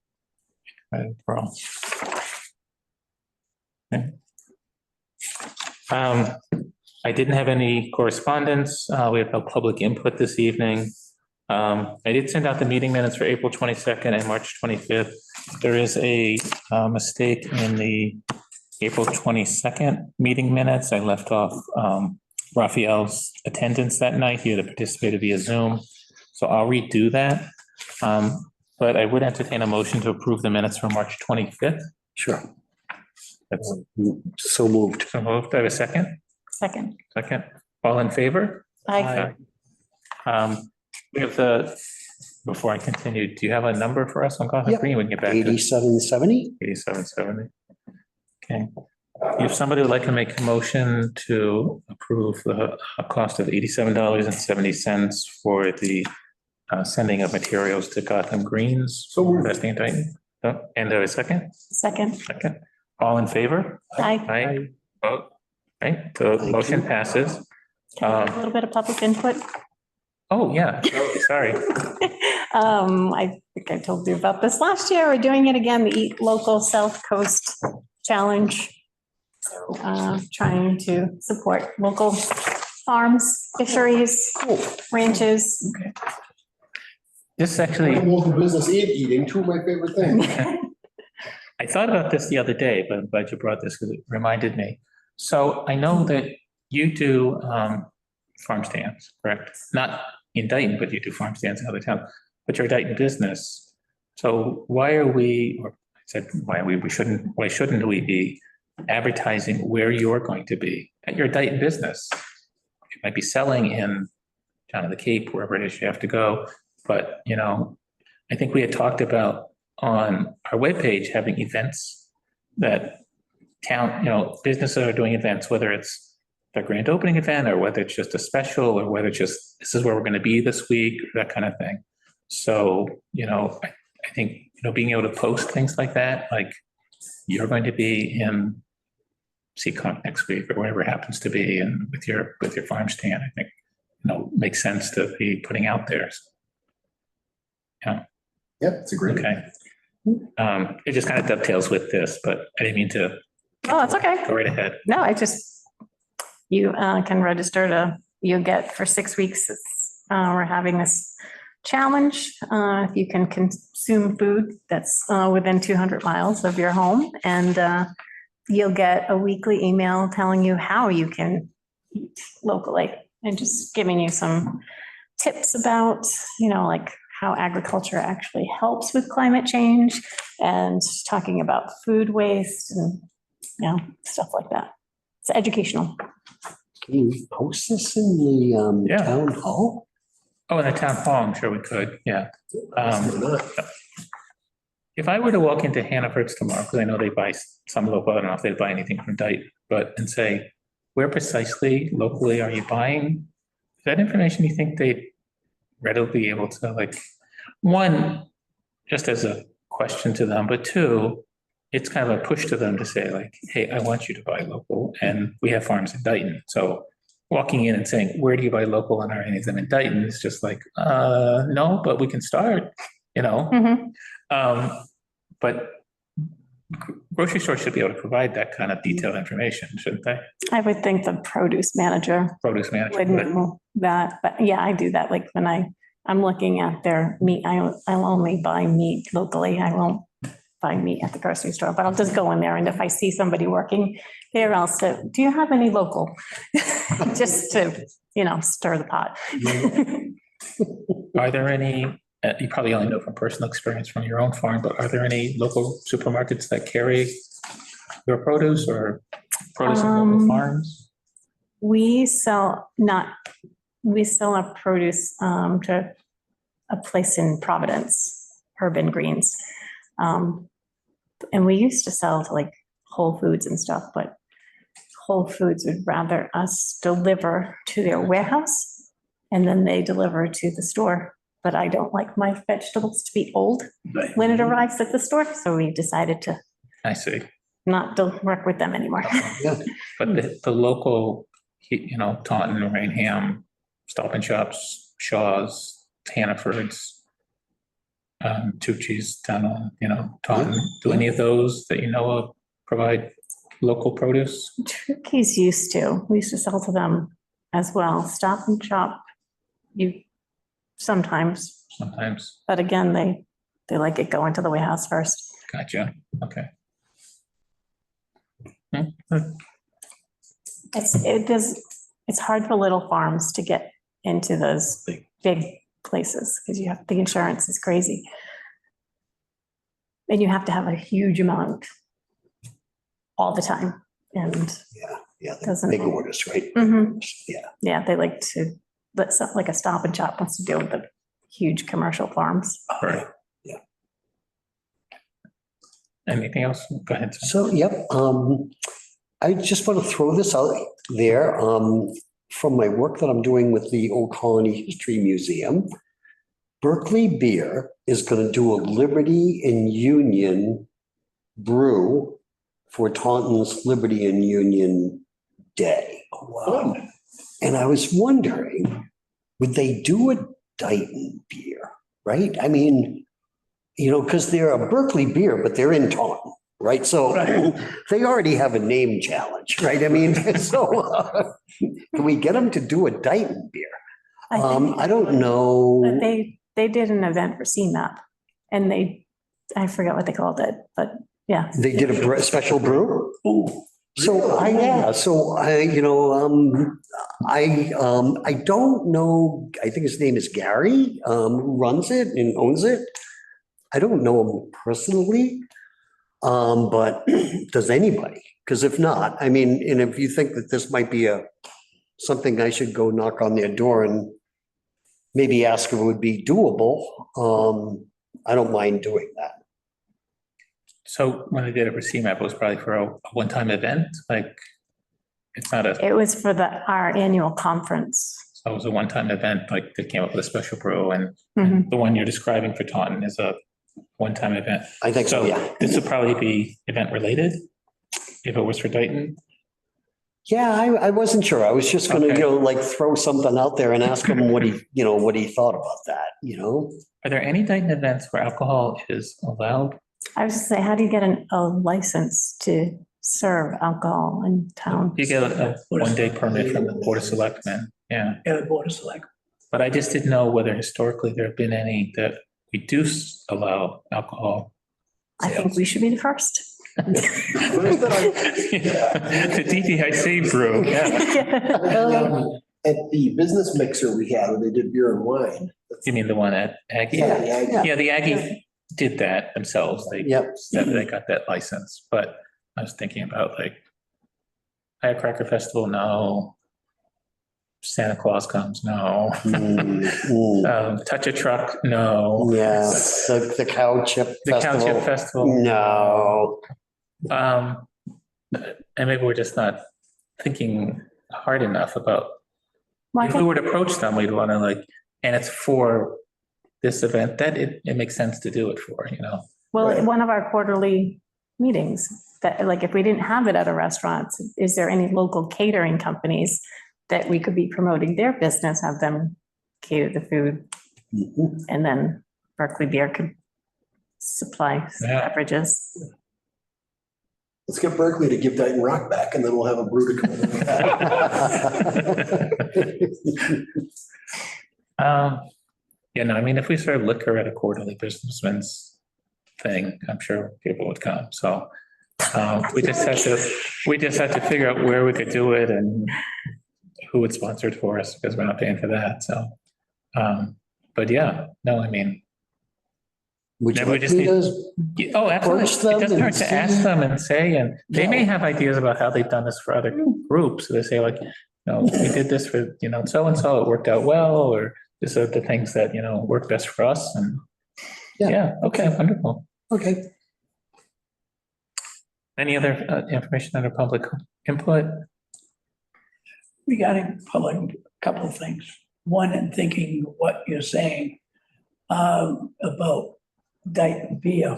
Speaker 1: Okay. I didn't have any correspondence. We have no public input this evening. I did send out the meeting minutes for April 22nd and March 25th. There is a mistake in the April 22nd meeting minutes. I left off Raphael's attendance that night. He had participated via Zoom. So I'll redo that. But I would entertain a motion to approve the minutes for March 25th.
Speaker 4: Sure.
Speaker 1: That's
Speaker 4: So moved.
Speaker 1: so moved. Do I have a second?
Speaker 3: Second.
Speaker 1: Second. All in favor?
Speaker 3: I,
Speaker 1: We have before I continue, do you have a number for us on Gotham
Speaker 4: Yep.
Speaker 1: Green? We can get back to
Speaker 4: 8770.
Speaker 1: 8770. Okay. If somebody would like to make a motion to approve the cost of $87.70 for the sending of materials to Gotham Greens.
Speaker 2: So moved.
Speaker 1: Investing in Dighton. And a second?
Speaker 3: second.
Speaker 1: Second. All in favor?
Speaker 3: I,
Speaker 1: Aye. Vote. Right, the
Speaker 4: Thank
Speaker 1: motion
Speaker 4: you.
Speaker 1: passes.
Speaker 3: can I have a little bit of public input?
Speaker 1: Oh, yeah, sorry.
Speaker 3: I think I told you about this last year. We're doing it again, the Eat Local South Coast Challenge. So trying to support local farms, fisheries, ranches.
Speaker 1: This actually,
Speaker 2: Local business and eating, two of my favorite things.
Speaker 1: I thought about this the other day, but I'm glad you brought this because it reminded me. So I know that you do farm stands, correct? Not in Dighton, but you do farm stands in other towns, but you're a Dighton business. So why are we, or I said, why shouldn't we be advertising where you're going to be at your Dighton business? You might be selling in Town of the Cape, wherever it is you have to go. But, I think we had talked about on our webpage having events that businesses are doing events, whether it's their grand opening event or whether it's just a special or whether it's just, this is where we're going to be this week, that kind of thing. So, I think, being able to post things like that, like you're going to be in Seacon next week or whatever it happens to be, and with your farm stand, I think, makes sense to be putting out there.
Speaker 2: Yeah, it's a great.
Speaker 1: Okay. It just kind of dovetails with this, but I didn't mean to
Speaker 3: Oh, that's okay.
Speaker 1: go right ahead.
Speaker 3: No, you can register you get for 6 weeks. We're having this challenge. If you can consume food that's within 200 miles of your home, and you'll get a weekly email telling you how you can eat locally and just giving you some tips about, like how agriculture actually helps with climate change and talking about food waste and, stuff like that. It's educational.
Speaker 4: Can you post this in the
Speaker 1: Yeah.
Speaker 4: town hall?
Speaker 1: Oh, in the town hall, I'm sure we could, yeah.
Speaker 2: Why not?
Speaker 1: If I were to walk into Hannaford's tomorrow, because I know they buy some local, I don't know if they buy anything from Dighton, and say, where precisely locally are you buying? Is that information you think they'd readily be able to, one, just as a question to them, but two, it's kind of a push to them to say hey, I want you to buy local, and we have farms in Dighton. So walking in and saying, where do you buy local, and are any of them in Dighton? It's just no, but we can start,
Speaker 3: Mhm.
Speaker 1: But grocery stores should be able to provide that kind of detailed information, shouldn't they?
Speaker 3: I would think the produce manager
Speaker 1: Produce
Speaker 3: would
Speaker 1: management.
Speaker 3: know that, but yeah, I do that. Like when I'm looking at their meat, I'll only buy meat locally. I won't buy meat at the grocery store, but I'll just go in there, and if I see somebody working there, I'll say, do you have any local? Just to, stir the pot.
Speaker 1: Are there any, you probably only know from personal experience from your own farm, but are there any local supermarkets that carry your produce or produce from local farms?
Speaker 3: We sell our produce to a place in Providence, Urban Greens. And we used to sell to Whole Foods and stuff, but Whole Foods would rather us deliver to their warehouse and then they deliver to the store. But I don't like my vegetables to be old
Speaker 5: Right.
Speaker 3: when it arrives at the store, so we decided to
Speaker 1: I see.
Speaker 3: not work with them anymore.
Speaker 4: Yeah.
Speaker 1: But the local, Taunton, Rainham, Stop and Shops, Shaw's, Hannaford's, Tucci's down on, Taunton, do any of those that you know of provide local produce?
Speaker 3: Turkey's used to, we used to sell to them as well. Stop and Shop, you sometimes,
Speaker 1: Sometimes.
Speaker 3: but again, they like it going to the warehouse first.
Speaker 1: Gotcha. Okay.
Speaker 3: It's hard for little farms to get into those big places because the insurance is crazy. And you have to have a huge amount all the time and
Speaker 4: Yeah, the
Speaker 3: doesn't.
Speaker 4: big orders, right?
Speaker 3: Mhm.
Speaker 4: Yeah.
Speaker 3: Yeah, they like like a Stop and Shop wants to deal with the huge commercial farms.
Speaker 1: Right.
Speaker 4: Yeah.
Speaker 1: Anything else? Go ahead. Tim.
Speaker 4: So, yep, I just want to throw this out there, from my work that I'm doing with the Old Colony History Museum. Berkeley Beer is going to do a Liberty and Union brew for Taunton's Liberty and Union Day.
Speaker 5: Wow.
Speaker 4: And I was wondering, would they do a Dighton beer, right? I mean, because they're a Berkeley beer, but they're in Taunton, right? So they already have a name challenge, right? I mean, so can we get them to do a Dighton beer? I don't know.
Speaker 3: But they did an event for CMAP and I forget what they called it, but yeah.
Speaker 4: They did a special brew?
Speaker 5: Oh,
Speaker 4: So I don't know, I think his name is Gary, who runs it and owns it. I don't know him personally, but does anybody? Because if not, I mean, and if you think that this might be something I should go knock on their door and maybe ask if it would be doable, I don't mind doing that.
Speaker 1: So when they did it for CMAP, it was probably for a one-time event, like, it's not
Speaker 3: It was for our annual conference.
Speaker 1: so it was a one-time event, like they came up with a special brew, and
Speaker 3: Mhm.
Speaker 1: the one you're describing for Taunton is a one-time event.
Speaker 4: I think so, yeah.
Speaker 1: This would probably be event-related if it was for Dighton.
Speaker 4: Yeah, I wasn't sure. I was just gonna,
Speaker 1: Okay.
Speaker 4: throw something out there and ask him what he thought about that.
Speaker 1: Are there any Dighton events where alcohol is allowed?
Speaker 3: I was to say, how do you get a license to serve alcohol in town?
Speaker 1: You get a one-day permit from the Board of Selectmen, yeah.
Speaker 5: yeah, the Board of Select.
Speaker 1: But I just didn't know whether historically there have been any that reduce allow alcohol.
Speaker 3: I think we should be the first.
Speaker 2: First that
Speaker 1: The DDIC brew, yeah.
Speaker 2: At the business mixer we had, where they did beer and wine.
Speaker 1: You mean the one at Aggie?
Speaker 2: Yeah.
Speaker 1: Yeah, the Aggie did that themselves. They
Speaker 4: Yep.
Speaker 1: said they got that license, but I was thinking about like Firecracker Festival, no. Santa Claus comes, no. Touch a Truck, no.
Speaker 4: Yeah, the cow chip
Speaker 1: The Cow
Speaker 4: festival.
Speaker 1: Chip Festival.
Speaker 4: No.
Speaker 1: And maybe we're just not thinking hard enough about,
Speaker 3: Well, I
Speaker 1: if we
Speaker 3: think-
Speaker 1: were to approach them, we'd want to and it's for this event, that it makes sense to do it for,
Speaker 3: Well,
Speaker 2: Right.
Speaker 3: one of our quarterly meetings, that like, if we didn't have it at a restaurant, is there any local catering companies that we could be promoting their business, have them cater the food,
Speaker 4: Mhm.
Speaker 3: and then Berkeley Beer could supply
Speaker 1: Yeah.
Speaker 3: beverages?
Speaker 2: Let's get Berkeley to give Dighton Rock back, and then we'll have a brew to come
Speaker 1: Yeah, no, I mean, if we serve liquor at a quarterly businessman's thing, I'm sure people would come, so. We just have to figure out where we could do it and who would sponsor it for us, because we're not paying for that, so. But yeah, no, I mean,
Speaker 4: Would you
Speaker 1: Maybe we
Speaker 4: like
Speaker 1: just
Speaker 4: me
Speaker 1: need-
Speaker 4: to?
Speaker 1: oh, absolutely.
Speaker 4: Approach them
Speaker 1: It doesn't hurt
Speaker 4: and
Speaker 1: to ask
Speaker 4: see.
Speaker 1: them and say, and they may
Speaker 4: Yeah.
Speaker 1: have ideas about how they've done this for other groups. So they say like, we did this for, so-and-so, it worked out well, or these are the things that, work best for us, and
Speaker 4: Yeah.
Speaker 1: yeah, okay, wonderful.
Speaker 4: Okay.
Speaker 1: Any other information under public input?
Speaker 5: regarding public, a couple of things. One, in thinking what you're saying about Dighton beer.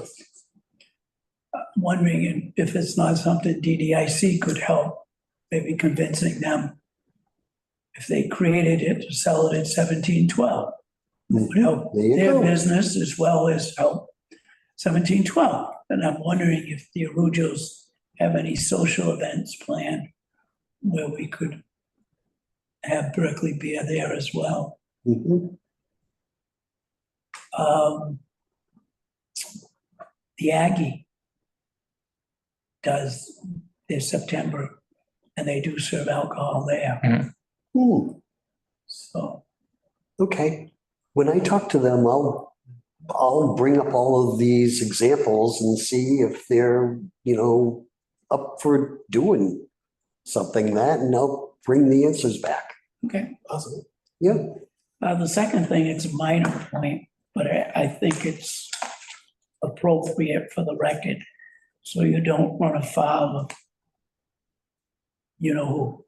Speaker 5: Wondering if it's not something DDIC could help, maybe convincing them if they created it to sell it at 1712. Would help
Speaker 4: There you
Speaker 5: their
Speaker 4: go.
Speaker 5: business as well as help 1712. And I'm wondering if the Arujos have any social events planned where we could have Berkeley beer there as well.
Speaker 4: Mhm.
Speaker 5: The Aggie does their September, and they do serve alcohol there.
Speaker 4: Hmm,
Speaker 5: So,
Speaker 4: okay. When I talk to them, I'll bring up all of these examples and see if they're, up for doing something that, and I'll bring the answers back.
Speaker 5: okay.
Speaker 2: Awesome.
Speaker 4: Yeah,
Speaker 5: The second thing, it's a minor point, but I think it's appropriate for the record, so you don't run afoul of, who.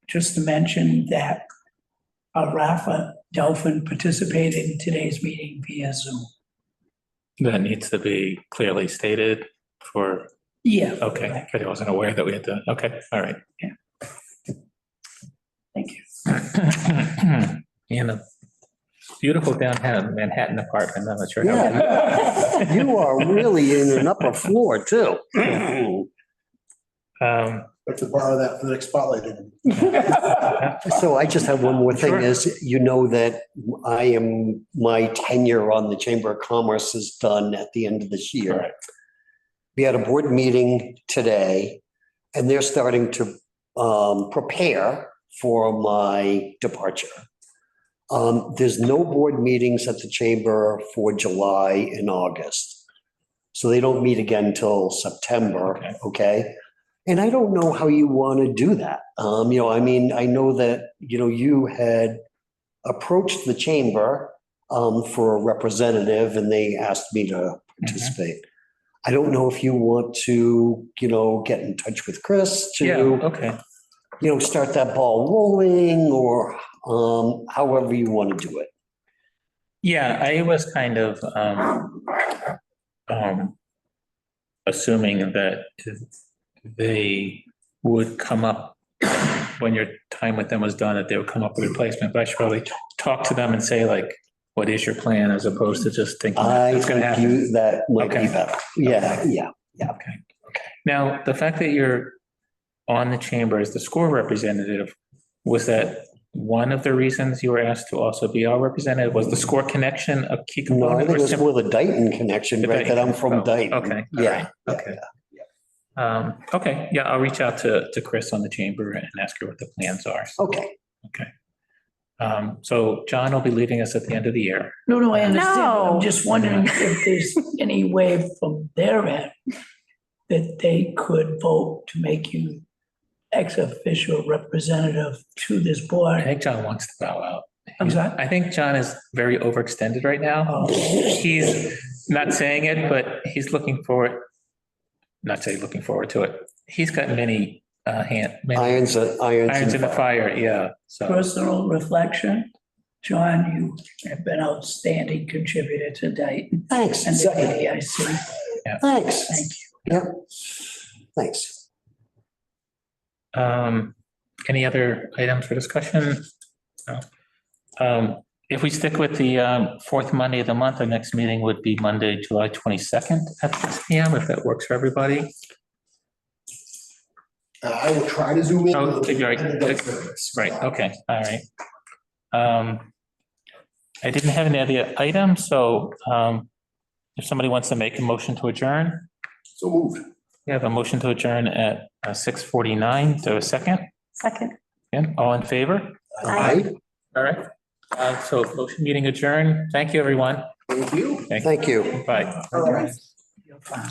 Speaker 5: Just to mention that Rafa Delphin participated in today's meeting via Zoom.
Speaker 1: That needs to be clearly stated for,
Speaker 5: Yeah.
Speaker 1: okay, but I wasn't aware that we had to, okay, all right.
Speaker 5: Thank you.
Speaker 1: In a beautiful downtown Manhattan apartment, I'm not sure how.
Speaker 4: yeah. You are really in an upper floor too.
Speaker 2: Have to borrow that for the next spotlight interview.
Speaker 4: So I just have one more thing
Speaker 1: Sure.
Speaker 4: is, that my tenure on the Chamber of Commerce is done at the end of this year.
Speaker 1: Correct.
Speaker 4: We had a board meeting today and they're starting to prepare for my departure. There's no board meetings at the Chamber for July and August. So they don't meet again till September, okay? And I don't know how you want to do that. I know that, you had approached the chamber for a representative and they asked me to participate. I don't know if you want to, get in touch with Chris
Speaker 1: Yeah,
Speaker 4: to,
Speaker 1: okay.
Speaker 4: start that ball rolling or however you want to do it.
Speaker 1: Yeah, I was kind of assuming that they would come up, when your time with them was done, that they would come up with a replacement, but I should probably talk to them and say like, what is your plan, as opposed to just thinking
Speaker 4: I
Speaker 1: it's gonna
Speaker 4: think
Speaker 1: happen.
Speaker 4: that might be
Speaker 1: Okay.
Speaker 4: better. Yeah.
Speaker 1: Okay. Now, the fact that you're on the chamber as the school representative, was that one of the reasons you were asked to also be our representative? Was the score connection a key
Speaker 4: No, I
Speaker 1: component?
Speaker 4: think
Speaker 1: or
Speaker 4: it was
Speaker 1: simply-
Speaker 4: more the Dighton connection,
Speaker 1: The
Speaker 4: right, that I'm
Speaker 1: Dighton.
Speaker 4: from
Speaker 1: Oh,
Speaker 4: Dighton.
Speaker 1: okay, all
Speaker 4: Yeah.
Speaker 1: right, okay. Okay, yeah, I'll reach out to Chris on the chamber and ask her what the plans are.
Speaker 4: Okay.
Speaker 1: Okay. So John will be leaving us at the end of the year.
Speaker 5: No, I understand.
Speaker 3: No.
Speaker 5: I'm just wondering if there's any way from their end that they could vote to make you ex officio representative to this
Speaker 1: I
Speaker 5: board.
Speaker 1: think John wants to bow out.
Speaker 5: I'm sorry?
Speaker 1: I think John is very overextended right now. He's not saying it, but he's looking forward, not say looking forward to it. He's got many many
Speaker 4: Irons
Speaker 1: irons in the fire, yeah, so.
Speaker 5: Personal reflection, John, you have been outstanding contributor to Dighton
Speaker 4: Thanks.
Speaker 5: and the
Speaker 4: Second.
Speaker 5: DDIC.
Speaker 4: Thanks.
Speaker 5: Thank you.
Speaker 4: Yep. Thanks.
Speaker 1: Any other items for discussion? No. If we stick with the fourth Monday of the month, our next meeting would be Monday, July 22nd at 6 PM, if that works for everybody.
Speaker 2: I will try to zoom in.
Speaker 1: Oh, right, okay, all right. I didn't have any other items, so if somebody wants to make a motion to adjourn,
Speaker 2: So moved.
Speaker 1: we have a motion to adjourn at 6:49. Do I have a second?
Speaker 3: Second.
Speaker 1: Again, all in favor?
Speaker 4: Aye.
Speaker 1: All right. So motion meeting adjourned. Thank you, everyone.
Speaker 2: Thank you.
Speaker 1: Thank you.
Speaker 4: Thank you.
Speaker 1: Bye.
Speaker 2: All right.
Speaker 5: You're fine.